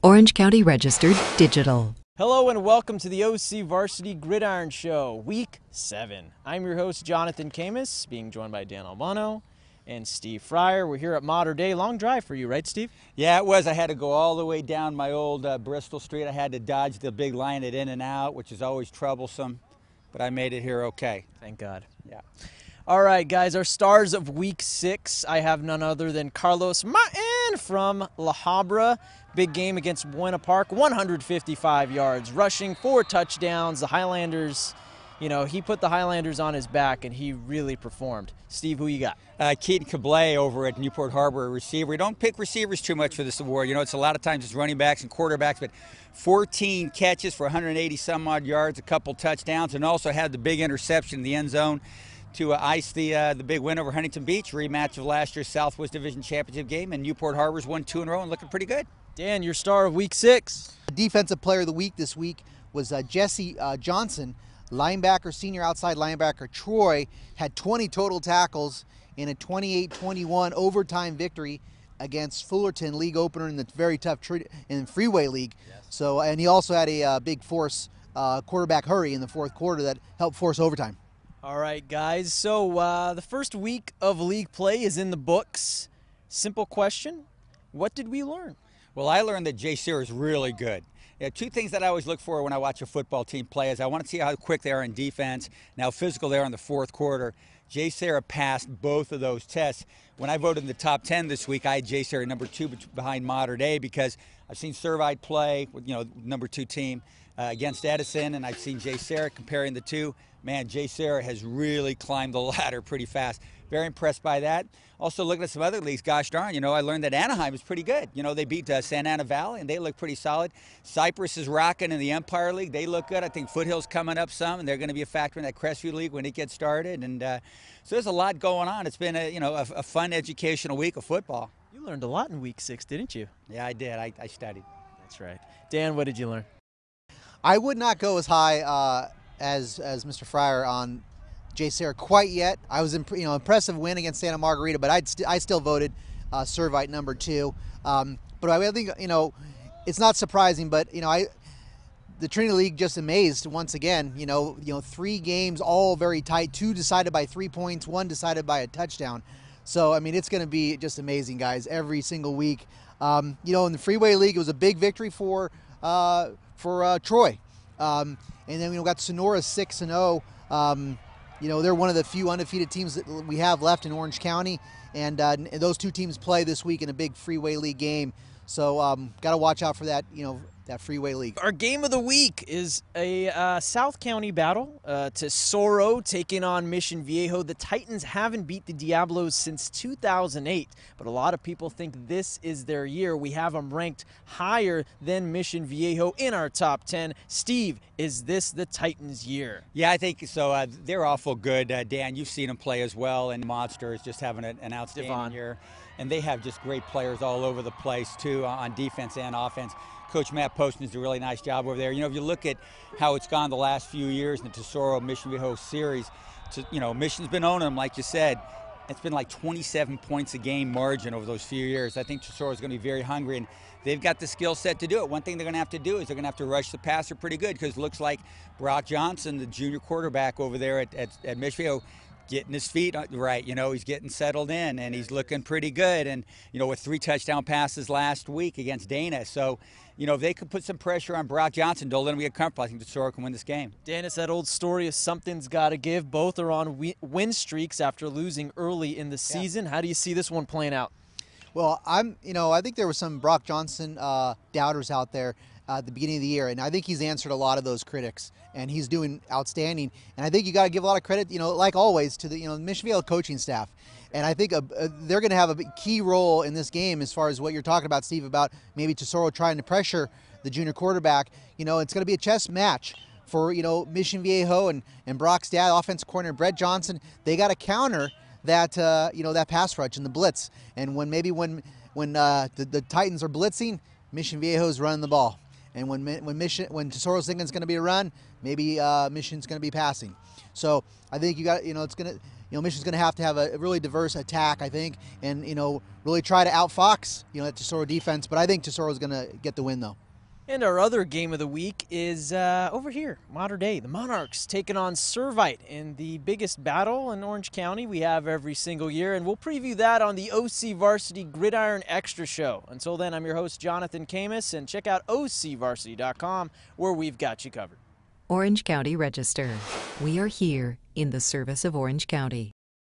Orange County Registered Digital. Hello and welcome to the OCVarsity Gridiron Show, Week 7. I'm your host, Jonathan Khamis, being joined by Dan Albano and Steve Fryer. We're here at Modern Day. Long drive for you, right, Steve? Yeah, it was. I had to go all the way down my old Bristol Street. I had to dodge the big line at In and Out, which is always troublesome, but I made it here okay. Thank God. Yeah. All right, guys, our stars of Week 6. I have none other than Carlos Martin from La Habra. Big game against Buena Park, 155 yards, rushing 4 touchdowns. The Highlanders, he put the Highlanders on his back, and he really performed. Steve, who you got? Keaton Cablé over at Newport Harbor, a receiver. We don't pick receivers too much for this award. It's a lot of times it's running backs and quarterbacks, but 14 catches for 180-some-odd yards, a couple touchdowns, and also had the big interception in the end zone to ice the big win over Huntington Beach, rematch of last year's Southwest Division Championship game, and Newport Harbor's won 2 in a row and looking pretty good. Dan, your star of Week 6. Defensive Player of the Week this week was Jesse Johnson, linebacker, senior outside linebacker. Troy had 20 total tackles in a 28-21 overtime victory against Fullerton, league opener in the very tough Freeway League. Yes. So, and he also had a big force quarterback hurry in the fourth quarter that helped force overtime. All right, guys. So the first week of league play is in the books. Simple question: what did we learn? Well, I learned that Jay Sear is really good. 2 things that I always look for when I watch a football team play is I want to see how quick they are in defense, and how physical they are in the fourth quarter. Jay Sear passed both of those tests. When I voted in the top 10 this week, I had Jay Sear number 2 behind Modern Day because I've seen Servite play with number 2 team against Edison, and I've seen Jay Sear comparing the two. Man, Jay Sear has really climbed the ladder pretty fast. Very impressed by that. Also looking at some other leagues, gosh darn, I learned that Anaheim is pretty good. They beat Santa Ana Valley, and they look pretty solid. Cypress is rocking in the Empire League. They look good. I think Foothill's coming up some, and they're going to be a factor in that Crestview League when it gets started. And so there's a lot going on. It's been a fun educational week of football. You learned a lot in Week 6, didn't you? Yeah, I did. I studied. That's right. Dan, what did you learn? I would not go as high as Mr. Fryer on Jay Sear quite yet. I was impressive win against Santa Margarita, but I still voted Servite number 2. But I think it's not surprising, but the Trinity League just amazed once again. 3 games all very tight, 2 decided by 3 points, 1 decided by a touchdown. So I mean, it's going to be just amazing, guys, every single week. In the Freeway League, it was a big victory for Troy. And then we got Sonora 6-0. They're one of the few undefeated teams that we have left in Orange County, and those 2 teams play this week in a big Freeway League game. So got to watch out for that, that Freeway League. Our game of the week is a South County battle. Tesoro taking on Mission Viejo. The Titans haven't beat the Diablos since 2008, but a lot of people think this is their year. We have them ranked higher than Mission Viejo in our top 10. Steve, is this the Titans' year? Yeah, I think so. They're awful good. Dan, you've seen them play as well, and Monster is just having an outstanding year. And they have just great players all over the place, too, on defense and offense. Coach Matt Poston does a really nice job over there. If you look at how it's gone the last few years in the Tesoro Mission Viejo series, Mission's been owning them, like you said. It's been like 27 points a game margin over those few years. I think Tesoro's going to be very hungry, and they've got the skill set to do it. One thing they're going to have to do is they're going to have to rush the passer pretty good, because it looks like Brock Johnson, the junior quarterback over there at Mission Viejo, getting his feet right. He's getting settled in, and he's looking pretty good. And, with 3 touchdown passes last week against Dana. So, if they could put some pressure on Brock Johnson, don't let him get comfortable. I think Tesoro can win this game. Dan, it's that old story of something's got to give. Both are on win streaks after losing early in the season. Yeah. How do you see this one playing out? Well, I think there were some Brock Johnson doubters out there at the beginning of the year, and I think he's answered a lot of those critics, and he's doing outstanding. And I think you got to give a lot of credit, like always, to the Mission Viejo coaching staff. And I think they're going to have a key role in this game as far as what you're talking about, Steve, about maybe Tesoro trying to pressure the junior quarterback. It's going to be a chess match for Mission Viejo and Brock's dad, offensive coordinator Brett Johnson. They got to counter that that pass rush and the blitz. And when the Titans are blitzing, Mission Viejo's running the ball. And when Tesoro's thinking it's going to be a run, maybe Mission's going to be passing. So I think you got it's going to Michigan's going to have a really diverse attack, I think, and really try to outfox that Tesoro defense. But I think Tesoro's going to get the win, though. And our other game of the week is over here, modern day. The Monarchs taking on Servite in the biggest battle in Orange County we have every single year. And we'll preview that on the OCVarsity Gridiron Extra Show. Until then, I'm your host, Jonathan Khamis, and check out OCVarsity.com where we've got you covered. Orange County Register. We are here in the service of Orange County.